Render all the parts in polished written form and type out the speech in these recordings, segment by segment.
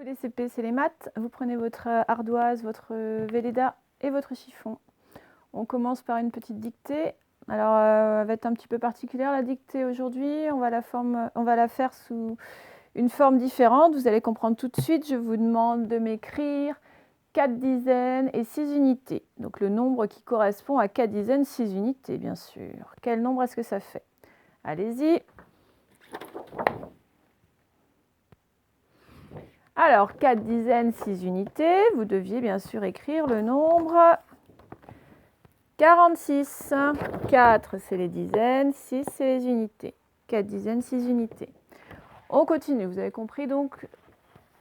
Les CP, c'est les maths. Vous prenez votre ardoise, votre Velleda et votre chiffon. On commence par une petite dictée. Alors, elle va être un petit peu particulière, la dictée aujourd'hui. On va la faire sous une forme différente. Vous allez comprendre tout de suite. Je vous demande de m'écrire 4 dizaines et 6 unités. Donc, le nombre qui correspond à 4 dizaines, 6 unités, bien sûr. Quel nombre est-ce que ça fait? Allez-y. Alors, 4 dizaines, 6 unités, vous deviez bien sûr écrire le nombre 46. 4, c'est les dizaines, 6, c'est les unités. 4 dizaines, 6 unités. On continue, vous avez compris donc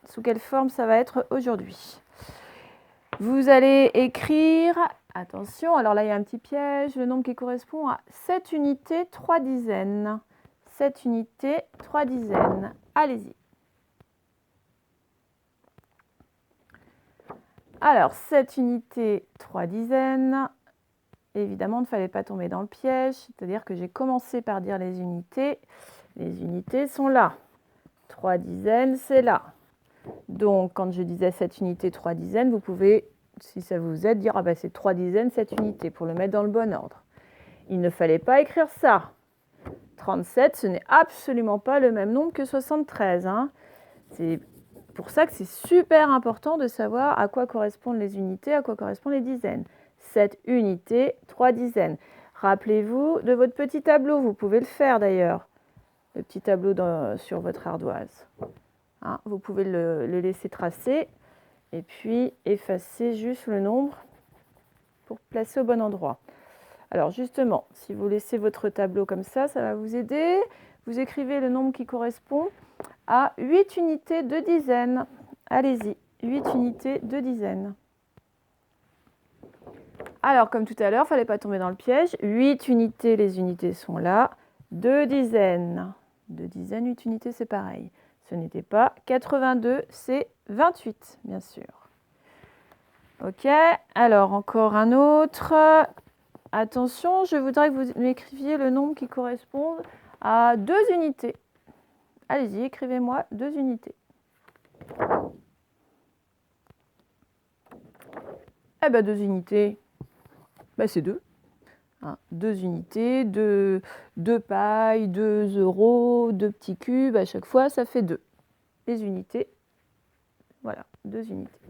sous quelle forme ça va être aujourd'hui. Vous allez écrire, attention, alors là il y a un petit piège, le nombre qui correspond à 7 unités, 3 dizaines. 7 unités, 3 dizaines. Allez-y. Alors, 7 unités, 3 dizaines. Évidemment, il ne fallait pas tomber dans le piège, c'est-à-dire que j'ai commencé par dire les unités. Les unités sont là. 3 dizaines, c'est là. Donc, quand je disais 7 unités, 3 dizaines, vous pouvez, si ça vous aide, dire ah ben, c'est 3 dizaines, 7 unités, pour le mettre dans le bon ordre. Il ne fallait pas écrire ça. 37, ce n'est absolument pas le même nombre que 73. Hein. C'est pour ça que c'est super important de savoir à quoi correspondent les unités, à quoi correspondent les dizaines. 7 unités, 3 dizaines. Rappelez-vous de votre petit tableau, vous pouvez le faire d'ailleurs, le petit tableau sur votre ardoise. Hein, vous pouvez le laisser tracer et puis effacer juste le nombre pour placer au bon endroit. Alors justement, si vous laissez votre tableau comme ça va vous aider. Vous écrivez le nombre qui correspond à 8 unités de dizaines. Allez-y, 8 unités de dizaines. Alors, comme tout à l'heure, il ne fallait pas tomber dans le piège. 8 unités, les unités sont là. 2 dizaines. 2 dizaines, 8 unités, c'est pareil. Ce n'était pas 82, c'est 28, bien sûr. Ok, alors encore un autre. Attention, je voudrais que vous m'écriviez le nombre qui correspond à 2 unités. Allez-y, écrivez-moi 2 unités. Eh bien, 2 unités, ben, c'est 2. Hein, 2 unités, 2 pailles, 2 euros, 2 petits cubes, à chaque fois, ça fait 2. Les unités, voilà, 2 unités.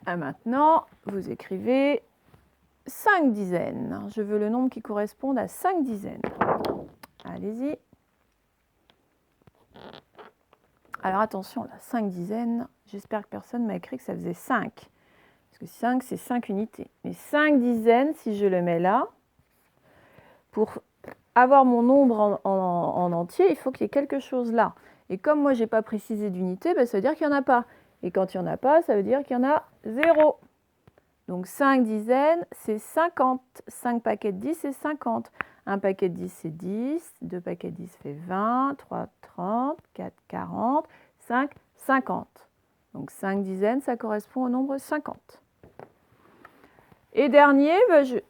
Et maintenant, vous écrivez 5 dizaines. Je veux le nombre qui corresponde à 5 dizaines. Allez-y. Alors attention, là, 5 dizaines, j'espère que personne ne m'a écrit que ça faisait 5. Parce que 5, c'est 5 unités. Mais 5 dizaines, si je le mets là, pour avoir mon nombre en entier, il faut qu'il y ait quelque chose là. Et comme moi, je n'ai pas précisé d'unité, ben, ça veut dire qu'il n'y en a pas. Et quand il n'y en a pas, ça veut dire qu'il y en a 0. Donc 5 dizaines, c'est 50. 5 paquets de 10, c'est 50. Un paquet de 10, c'est 10. 2 paquets de 10 fait 20. 3, 30. 4, 40. 5, 50. Donc 5 dizaines, ça correspond au nombre 50. Et dernier, ben, je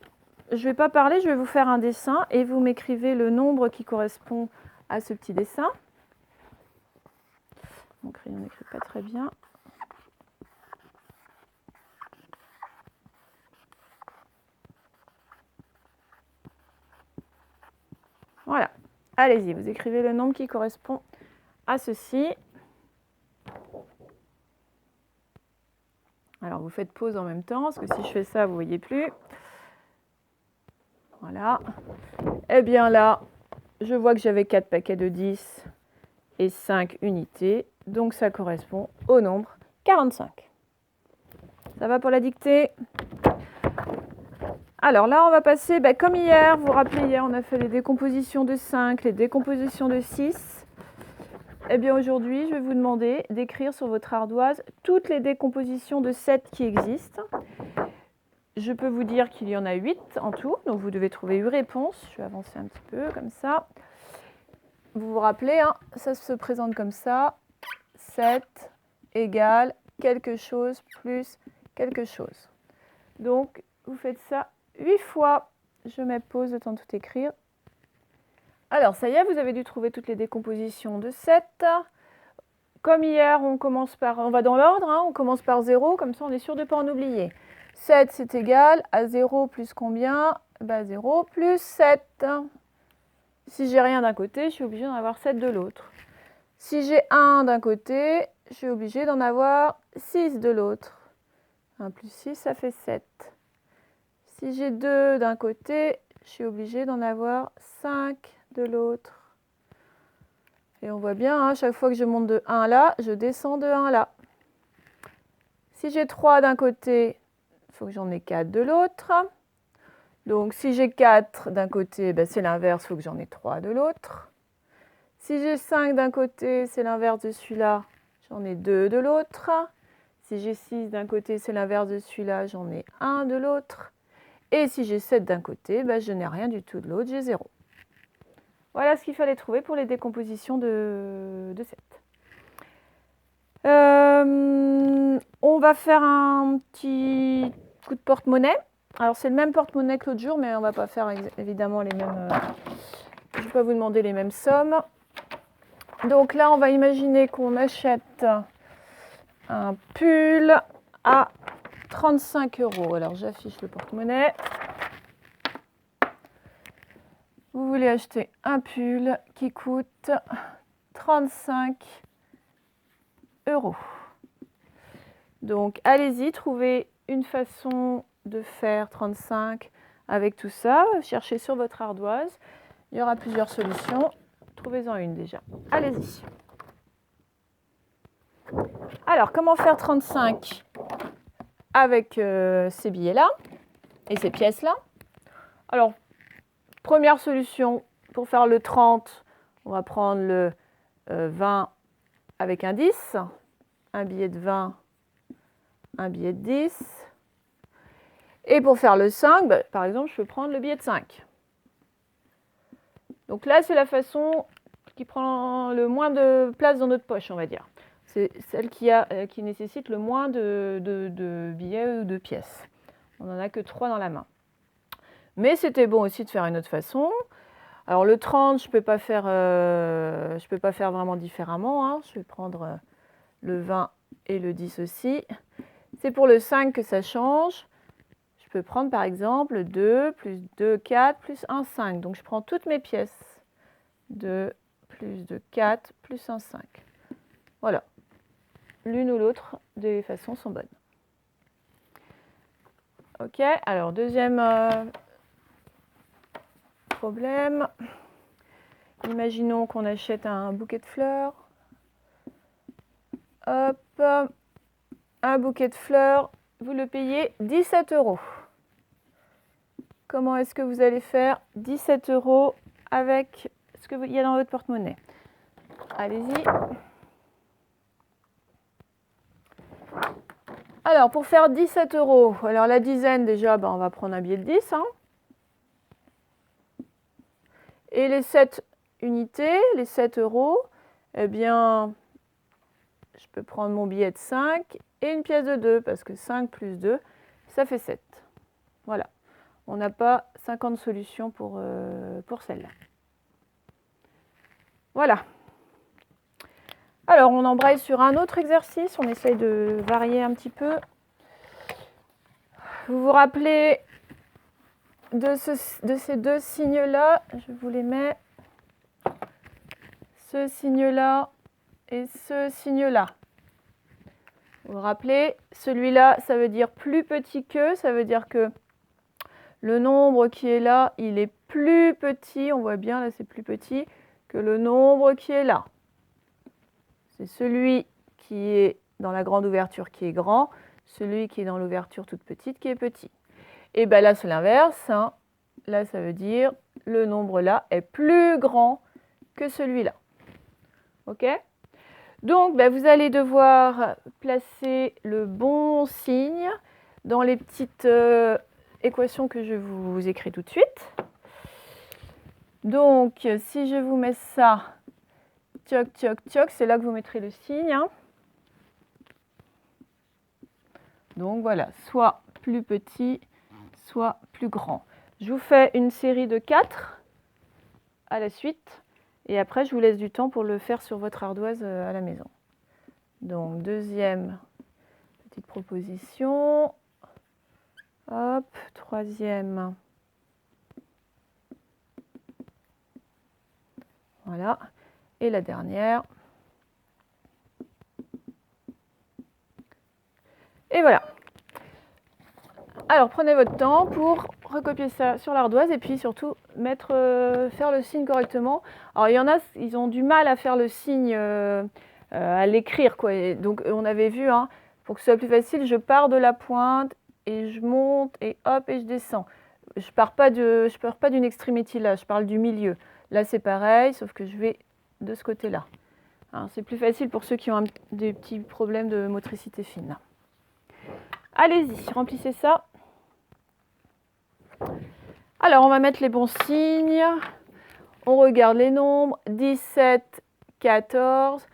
ne vais pas parler, je vais vous faire un dessin et vous m'écrivez le nombre qui correspond à ce petit dessin. Mon crayon n'écrit pas très bien. Voilà. Allez-y, vous écrivez le nombre qui correspond à ceci. Alors, vous faites pause en même temps, parce que si je fais ça, vous ne voyez plus. Voilà. Eh bien là, je vois que j'avais 4 paquets de 10 et 5 unités. Donc, ça correspond au nombre 45. Ça va pour la dictée? Alors là, on va passer, comme hier, vous vous rappelez, hier, on a fait les décompositions de 5, les décompositions de 6. Eh bien, aujourd'hui, je vais vous demander d'écrire sur votre ardoise toutes les décompositions de 7 qui existent. Je peux vous dire qu'il y en a 8 en tout, donc vous devez trouver 8 réponses. Je vais avancer un petit peu, comme ça. Vous vous rappelez, hein, ça se présente comme ça. 7 égale quelque chose plus quelque chose. Donc, vous faites ça 8 fois. Je mets pause, le temps de tout écrire. Alors, ça y est, vous avez dû trouver toutes les décompositions de 7. comme hier, on va dans l'ordre, hein, on commence par 0, comme ça on est sûr de ne pas en oublier. 7, c'est égal à 0 plus combien? 0 plus 7. Si j'ai rien d'un côté, je suis obligée d'en avoir 7 de l'autre. Si j'ai 1 d'un côté, je suis obligée d'en avoir 6 de l'autre. 1 plus 6, ça fait 7. Si j'ai 2 d'un côté, je suis obligée d'en avoir 5 de l'autre. Et on voit bien, hein, chaque fois que je monte de 1 là, je descends de 1 là. Si j'ai 3 d'un côté, il faut que j'en ai 4 de l'autre. Donc si j'ai 4 d'un côté, c'est l'inverse, il faut que j'en ai 3 de l'autre. Si j'ai 5 d'un côté, c'est l'inverse de celui-là, j'en ai 2 de l'autre. Si j'ai 6 d'un côté, c'est l'inverse de celui-là, j'en ai 1 de l'autre. Et si j'ai 7 d'un côté, je n'ai rien du tout de l'autre, j'ai 0. Voilà ce qu'il fallait trouver pour les décompositions de 7. On va faire un petit coup de porte-monnaie. Alors c'est le même porte-monnaie que l'autre jour, mais on ne va pas faire évidemment les mêmes... je ne vais pas vous demander les mêmes sommes. Donc là, on va imaginer qu'on achète un pull à 35 €. Alors j'affiche le porte-monnaie. Vous voulez acheter un pull qui coûte 35 €. Donc allez-y, trouvez une façon de faire 35 avec tout ça. Cherchez sur votre ardoise. Il y aura plusieurs solutions. Trouvez-en une déjà. Allez-y. Alors, comment faire 35 avec ces billets-là et ces pièces-là? Alors, première solution, pour faire le 30, on va prendre le 20 avec un 10, un billet de 20, un billet de 10. Et pour faire le 5, par exemple, je peux prendre le billet de 5. Donc là, c'est la façon qui prend le moins de place dans notre poche, on va dire. C'est celle qui nécessite le moins de billets ou de pièces. On n'en a que 3 dans la main. Mais c'était bon aussi de faire une autre façon. Alors le 30, je ne peux pas faire vraiment différemment, hein. Je vais prendre le 20 et le 10 aussi. C'est pour le 5 que ça change. Je peux prendre par exemple 2 plus 2, 4 plus 1, 5. Donc je prends toutes mes pièces. 2 plus 2, 4 plus 1, 5. Voilà. L'une ou l'autre des façons sont bonnes. Ok, alors deuxième problème. Imaginons qu'on achète un bouquet de fleurs. Hop, un bouquet de fleurs, vous le payez 17 €. Comment est-ce que vous allez faire 17 € avec ce qu'il y a dans votre porte-monnaie? Allez-y. Alors, pour faire 17 €, alors la dizaine déjà, on va prendre un billet de 10. Hein. Et les 7 unités, les 7 €, eh bien, je peux prendre mon billet de 5 et une pièce de 2, parce que 5 plus 2, ça fait 7. Voilà. On n'a pas 50 solutions pour celle-là. Voilà. Alors, on embraye sur un autre exercice. On essaye de varier un petit peu. Vous vous rappelez de ces deux signes-là? Je vous les mets. Ce signe-là et ce signe-là. Vous vous rappelez? Celui-là, ça veut dire plus petit que. Ça veut dire que le nombre qui est là, il est plus petit. On voit bien, là, c'est plus petit que le nombre qui est là. C'est celui qui est dans la grande ouverture qui est grand, celui qui est dans l'ouverture toute petite qui est petit. Et bien là, c'est l'inverse. Hein. Là, ça veut dire le nombre là est plus grand que celui-là. OK? Donc, vous allez devoir placer le bon signe dans les petites équations que je vous écris tout de suite. Donc, si je vous mets ça, tioc, tioc, tioc, c'est là que vous mettrez le signe. Hein. Donc voilà, soit plus petit, soit plus grand. Je vous fais une série de 4 à la suite. Et après, je vous laisse du temps pour le faire sur votre ardoise à la maison. Donc, deuxième petite proposition. Hop, troisième. Voilà. Et la dernière. Et voilà. Alors, prenez votre temps pour recopier ça sur l'ardoise et puis surtout faire le signe correctement. Alors, il y en a, ils ont du mal à faire le signe, à l'écrire, quoi. Et donc, on avait vu, hein, pour que ce soit plus facile, je pars de la pointe et je monte et hop, et je descends. Je pars pas d'une extrémité là, je parle du milieu. Là, c'est pareil, sauf que je vais de ce côté-là. Hein, c'est plus facile pour ceux qui ont des petits problèmes de motricité fine. Allez-y, remplissez ça. Alors, on va mettre les bons signes. On regarde les nombres. 17, 14.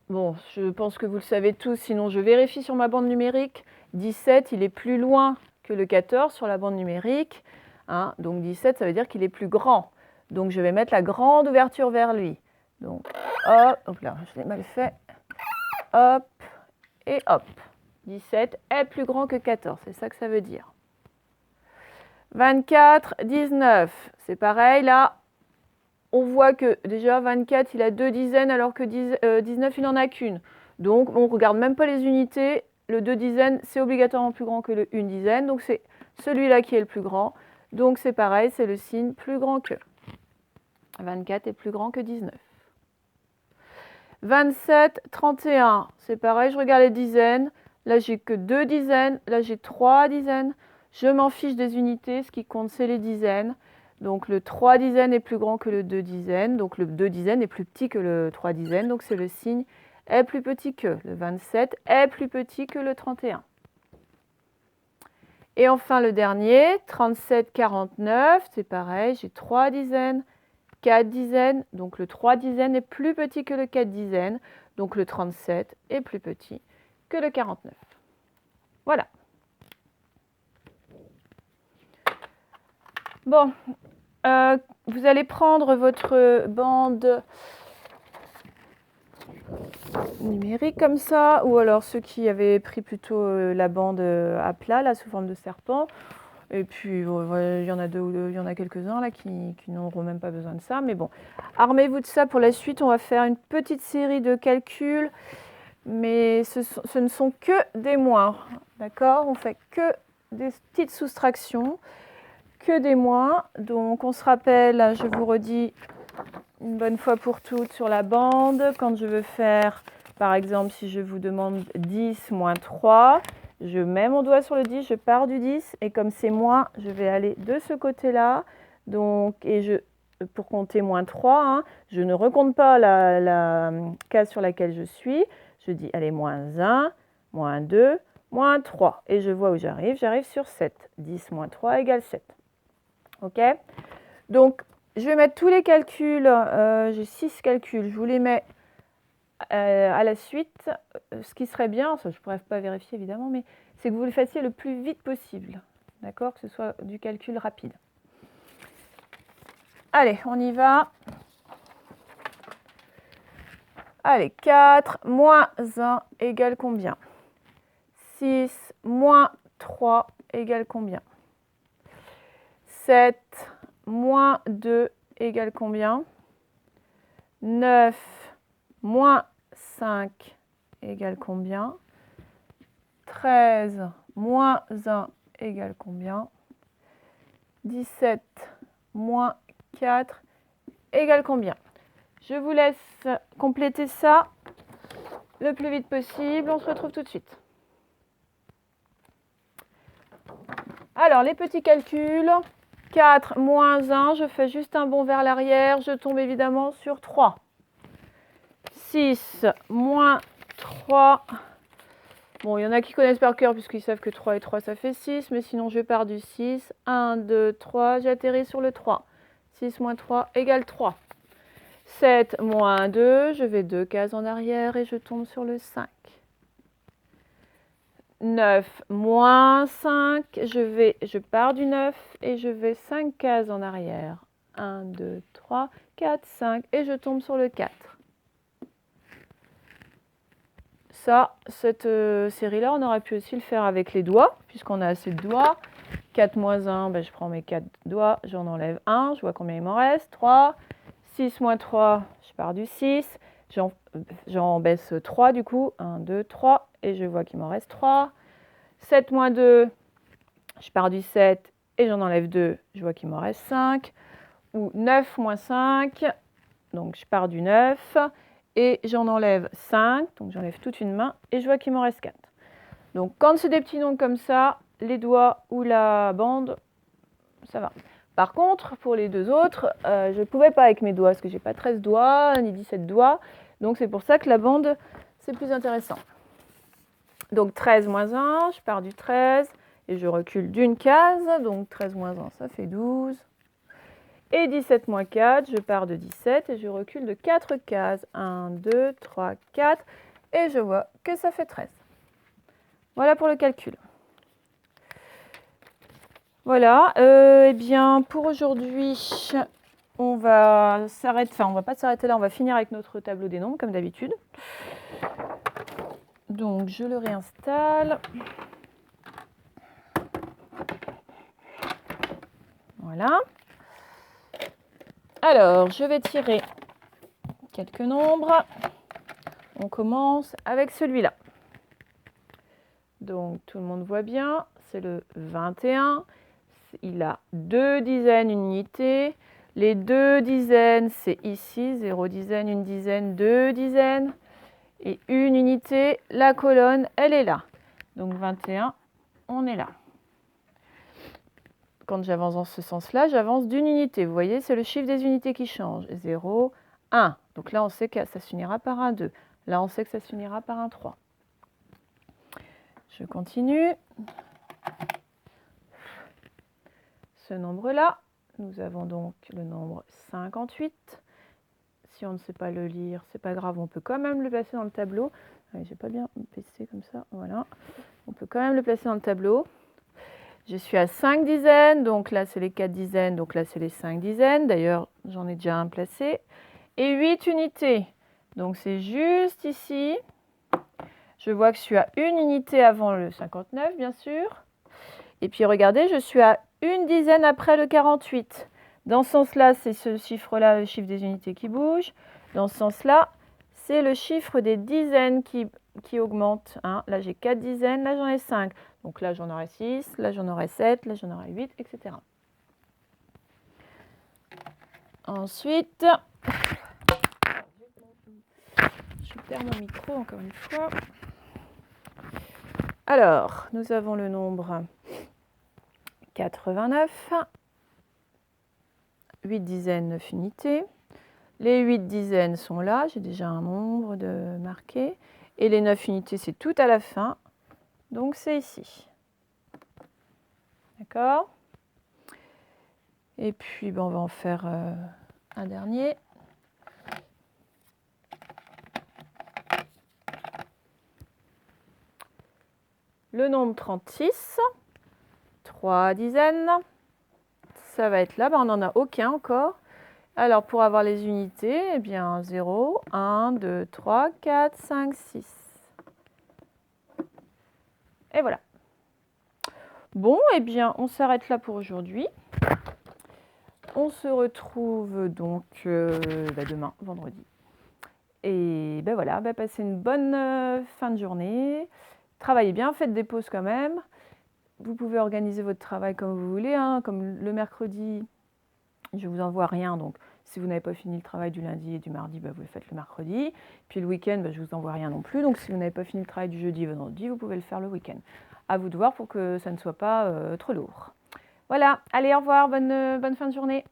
Bon, je pense que vous le savez tous, sinon je vérifie sur ma bande numérique. 17, il est plus loin que le 14 sur la bande numérique. Hein, donc 17, ça veut dire qu'il est plus grand. Donc je vais mettre la grande ouverture vers lui. Donc, hop là, je l'ai mal fait. Hop, et hop. 17 est plus grand que 14, c'est ça que ça veut dire. 24, 19, c'est pareil, là, on voit que déjà 24, il a 2 dizaines alors que 19, il n'en a qu'une. Donc, on ne regarde même pas les unités. Le 2 dizaines, c'est obligatoirement plus grand que le 1 dizaine. Donc, c'est celui-là qui est le plus grand. Donc, c'est pareil, c'est le signe plus grand que. 24 est plus grand que 19. 27, 31, c'est pareil, je regarde les dizaines. Là, j'ai que 2 dizaines. Là, j'ai 3 dizaines. Je m'en fiche des unités. Ce qui compte, c'est les dizaines. Donc, le 3 dizaines est plus grand que le 2 dizaines. Donc, le 2 dizaines est plus petit que le 3 dizaines. Donc, c'est le signe est plus petit que. Le 27 est plus petit que le 31. Et enfin, le dernier, 37, 49, c'est pareil. J'ai 3 dizaines, 4 dizaines. Donc, le 3 dizaines est plus petit que le 4 dizaines. Donc, le 37 est plus petit que le 49. Voilà. Bon, vous allez prendre votre bande numérique comme ça, ou alors ceux qui avaient pris plutôt la bande à plat, là, sous forme de serpent. Et puis, il y en a il y en a quelques-uns là qui n'auront même pas besoin de ça. Mais bon, armez-vous de ça pour la suite. On va faire une petite série de calculs, mais ce ne sont que des moins. D'accord? On fait que des petites soustractions. Que des moins. Donc, on se rappelle, je vous redis une bonne fois pour toutes sur la bande, quand je veux faire, par exemple, si je vous demande 10 moins 3, je mets mon doigt sur le 10, je pars du 10, et comme c'est moins, je vais aller de ce côté-là. Donc, pour compter moins 3, hein, je ne recompte pas la case sur laquelle je suis. Je dis, allez, moins 1, moins 2, moins 3. Et je vois où j'arrive. J'arrive sur 7. 10 moins 3 égale 7. OK? Donc, je vais mettre tous les calculs. J'ai 6 calculs. Je vous les mets à la suite. Ce qui serait bien, ça, je ne pourrais pas vérifier évidemment, mais c'est que vous le fassiez le plus vite possible. D'accord? Que ce soit du calcul rapide. Allez, on y va. Allez, 4 moins 1 égale combien? 6 moins 3 égale combien? 7 moins 2 égale combien? 9 moins 5 égale combien? 13 moins 1 égale combien? 17 moins 4 égale combien? Je vous laisse compléter ça le plus vite possible. On se retrouve tout de suite. Alors, les petits calculs. 4 moins 1, je fais juste un bond vers l'arrière. Je tombe évidemment sur 3. 6 moins 3. Bon, il y en a qui connaissent par cœur puisqu'ils savent que 3 et 3, ça fait 6. Mais sinon, je pars du 6. 1, 2, 3. J'atterris sur le 3. 6 moins 3 égale 3. 7 moins 2, je vais 2 cases en arrière et je tombe sur le 5. 9 moins 5, je pars du 9 et je vais 5 cases en arrière. 1, 2, 3, 4, 5 et je tombe sur le 4. ça, cette série-là, on aurait pu aussi le faire avec les doigts, puisqu'on a assez de doigts. 4 moins 1, ben, je prends mes 4 doigts, j'en enlève 1, je vois combien il m'en reste. 3. 6 moins 3, je pars du 6. J'en baisse 3 du coup. 1, 2, 3. Et je vois qu'il m'en reste 3. 7 moins 2, je pars du 7 et j'en enlève 2, je vois qu'il m'en reste 5. Ou 9 moins 5, donc je pars du 9 et j'en enlève 5, donc j'enlève toute une main et je vois qu'il m'en reste 4. Donc quand c'est des petits nombres comme ça, les doigts ou la bande, ça va. Par contre, pour les deux autres, je ne pouvais pas avec mes doigts, parce que je n'ai pas 13 doigts, ni 17 doigts. Donc c'est pour ça que la bande, c'est plus intéressant. Donc 13 moins 1, je pars du 13, et je recule d'une case. Donc 13 moins 1, ça fait 12. Et 17 moins 4, je pars de 17, et je recule de 4 cases. 1, 2, 3, 4, et je vois que ça fait 13. Voilà pour le calcul. Voilà, eh bien pour aujourd'hui, on va s'arrêter, enfin on va pas s'arrêter là, on va finir avec notre tableau des nombres comme d'habitude. Donc je le réinstalle. Voilà. Alors je vais tirer quelques nombres. On commence avec celui-là. Donc tout le monde voit bien, c'est le 21. Il a 2 dizaines, une unité. Les 2 dizaines, c'est ici, 0 dizaine, 1 dizaine, 2 dizaines. Et une unité, la colonne, elle est là. Donc 21, on est là. Quand j'avance dans ce sens-là, j'avance d'une unité. Vous voyez, c'est le chiffre des unités qui change. 0, 1. Donc là, on sait que ça s'unira par un 2. Là, on sait que ça s'unira par un 3. Je continue. Ce nombre-là, nous avons donc le nombre 58. Si on ne sait pas le lire, c'est pas grave, on peut quand même le placer dans le tableau. J'ai pas bien placé comme ça, voilà. On peut quand même le placer dans le tableau. Je suis à 5 dizaines, donc là c'est les 4 dizaines, donc là c'est les 5 dizaines. D'ailleurs, j'en ai déjà un placé. Et 8 unités, donc c'est juste ici. Je vois que je suis à une unité avant le 59, bien sûr. Et puis regardez, je suis à une dizaine après le 48. Dans ce sens-là, c'est ce chiffre-là, le chiffre des unités qui bouge. Dans ce sens-là, c'est le chiffre des dizaines qui augmente. Hein. Là, j'ai 4 dizaines, là, j'en ai 5. Donc là, j'en aurai 6, là, j'en aurai 7, là, j'en aurai 8, etc. Ensuite, je perds mon micro encore une fois. Alors, nous avons le nombre 89. 8 dizaines, 9 unités. Les 8 dizaines sont là, j'ai déjà un nombre de marqué. Et les 9 unités, c'est tout à la fin, donc c'est ici. D'accord? Et puis, ben, on va en faire un dernier. Le nombre 36, 3 dizaines, ça va être là, ben, on n'en a aucun encore. Alors, pour avoir les unités, eh bien, 0, 1, 2, 3, 4, 5, 6. Et voilà. Bon, eh bien, on s'arrête là pour aujourd'hui. On se retrouve donc demain, vendredi. Et ben voilà, passez une bonne fin de journée. Travaillez bien, faites des pauses quand même. Vous pouvez organiser votre travail comme vous voulez. Hein. Comme le mercredi, je ne vous envoie rien. Donc, si vous n'avez pas fini le travail du lundi et du mardi, vous le faites le mercredi. Puis le week-end, je ne vous envoie rien non plus. Donc, si vous n'avez pas fini le travail du jeudi et vendredi, vous pouvez le faire le week-end. À vous de voir pour que ça ne soit pas trop lourd. Voilà, allez, au revoir, bonne fin de journée.